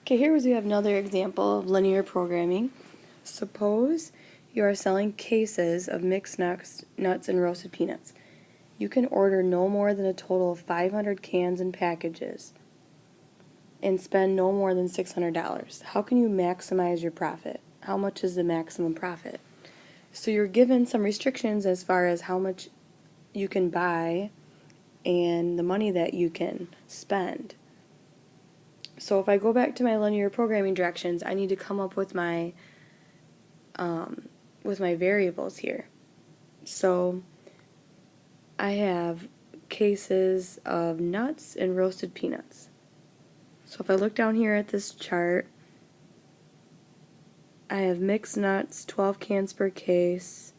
Okay, here we have another example of linear programming. Suppose you are selling cases of mixed nuts and roasted peanuts. You can order no more than a total of 500 cans and packages and spend no more than $600. How can you maximize your profit? How much is the maximum profit? So you're given some restrictions as far as how much you can buy and the money that you can spend. So if I go back to my linear programming directions, I need to come up with my variables here. So I have cases of nuts and roasted peanuts. So if I look down here at this chart, I have mixed nuts, 12 cans per case.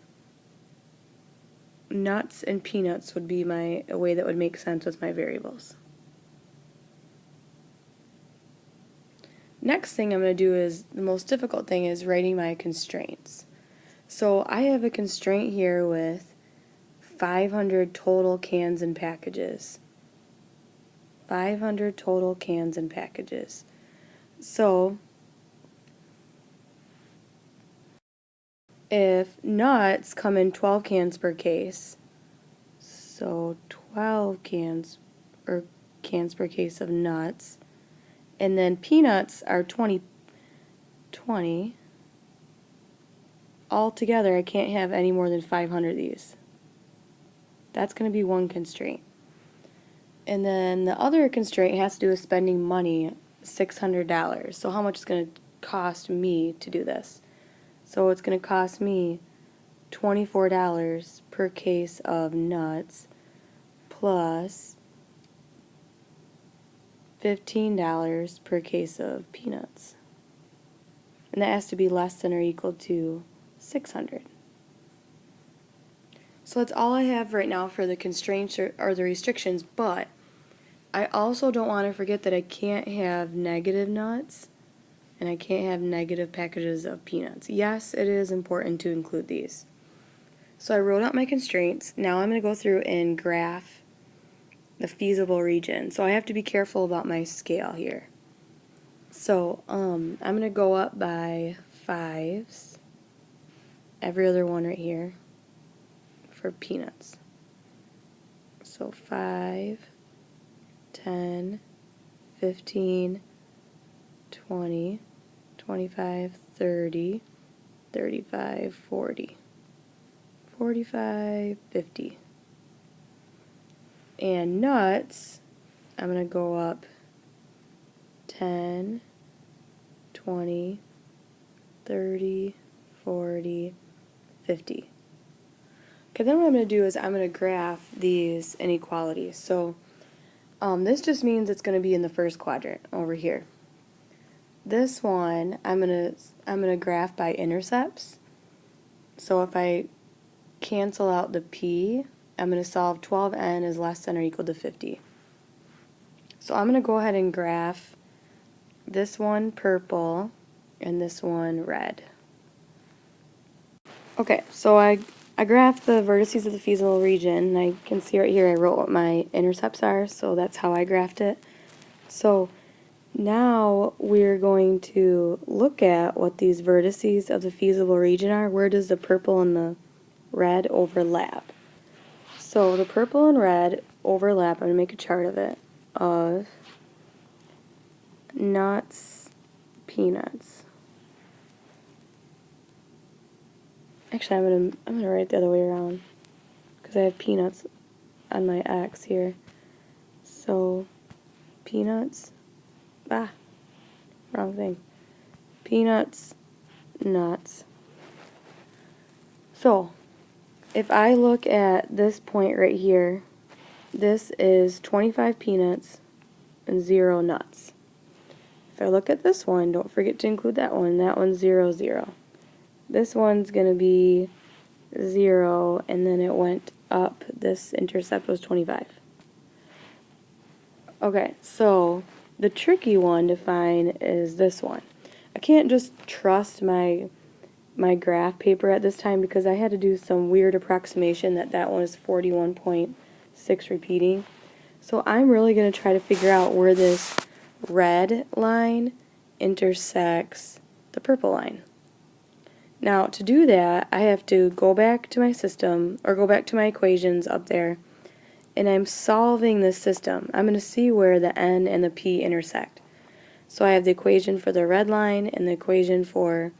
Nuts and peanuts would be a way that would make sense with my variables. Next thing I'm going to do is, the most difficult thing is writing my constraints. So I have a constraint here with 500 total cans and packages. 500 total cans and packages. So if nuts come in 12 cans per case, so 12 cans per case of nuts, and then peanuts are 20. Altogether, I can't have any more than 500 of these. That's going to be one constraint. And then the other constraint has to do with spending money, $600. So how much is going to cost me to do this? So it's going to cost me $24 per case of nuts plus $15 per case of peanuts. And that has to be less than or equal to 600. So that's all I have right now for the constraints or the restrictions, but I also don't want to forget that I can't have negative nuts and I can't have negative packages of peanuts. Yes, it is important to include these. So I wrote out my constraints. Now I'm going to go through and graph the feasible region. So I have to be careful about my scale here. So I'm going to go up by 5s, every other one right here, for peanuts. So 5, 10, 15, 20, 25, 30, 35, 40, 45, 50. And nuts, I'm going to go up 10, 20, 30, 40, 50. Okay, then what I'm going to do is I'm going to graph these inequalities. So this just means it's going to be in the first quadrant over here. This one I'm going to graph by intercepts. So if I cancel out the p, I'm going to solve 12n is less than or equal to 50. So I'm going to go ahead and graph this one purple and this one red. Okay, so I graphed the vertices of the feasible region, and I can see right here I wrote what my intercepts are, so that's how I graphed it. So now we're going to look at what these vertices of the feasible region are. Where does the purple and the red overlap? So the purple and red overlap. I'm going to make a chart of it, of nuts, peanuts. Actually, I'm gonna write it the other way around because I have peanuts on my X here. So peanuts, wrong thing. Peanuts, nuts. So if I look at this point right here, this is 25 peanuts and 0 nuts. If I look at this one, don't forget to include that one. That one's 0, 0. This one's going to be 0, and then it went up. This intercept was 25. Okay, so the tricky one to find is this one. I can't just trust my graph paper at this time because I had to do some weird approximation that one is 41.6 repeating. So I'm really going to try to figure out where this red line intersects the purple line. Now to do that, I have to go back to my system, or go back to my equations up there, and I'm solving this system. I'm going to see where the N and the P intersect. So I have the equation for the red line and the equation for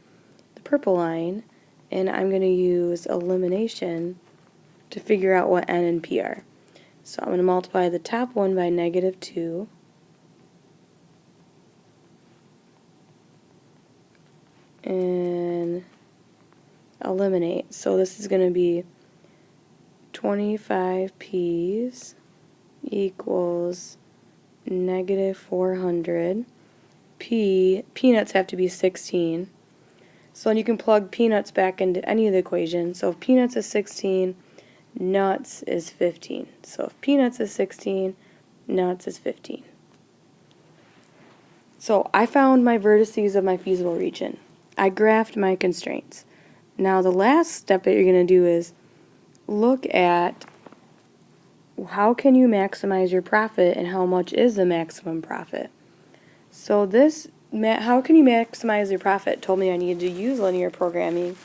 the purple line, and I'm going to use elimination to figure out what N and P are. So I'm going to multiply the top one by -2, and eliminate. So this is going to be 25 P's equals -400. Peanuts have to be 16. So you can plug peanuts back into any of the equations. So if peanuts is 16, nuts is 15. So if peanuts is 16, nuts is 15. So I found my vertices of my feasible region. I graphed my constraints. Now the last step that you're going to do is look at how can you maximize your profit and how much is the maximum profit. So this, how can you maximize your profit, told me I needed to use linear programming,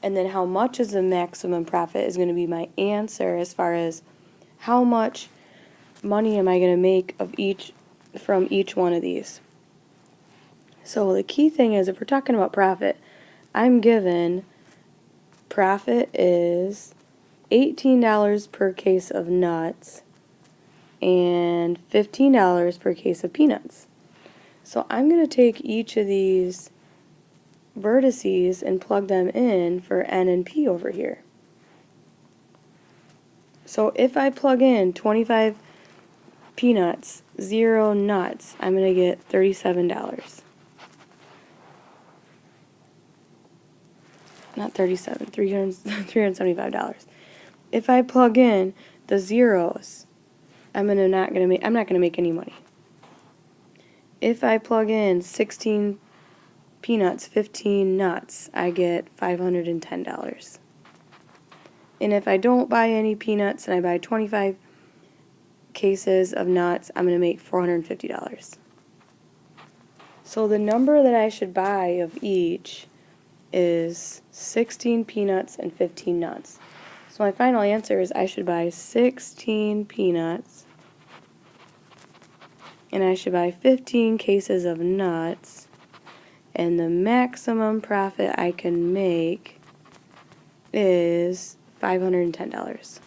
and then how much is the maximum profit is going to be my answer as far as how much money am I going to make from each one of these. So the key thing is, if we're talking about profit, I'm given profit is $18 per case of nuts and $15 per case of peanuts. So I'm going to take each of these vertices and plug them in for N and P over here. So if I plug in 25 peanuts, 0 nuts, I'm going to get $37. Not 37, $375. If I plug in the zeros, I'm not gonna make any money. If I plug in 16 peanuts, 15 nuts, I get $510. And if I don't buy any peanuts and I buy 25 cases of nuts, I'm gonna make $450. So the number that I should buy of each is 16 peanuts and 15 nuts. So my final answer is I should buy 16 peanuts and I should buy 15 cases of nuts, and the maximum profit I can make is $510.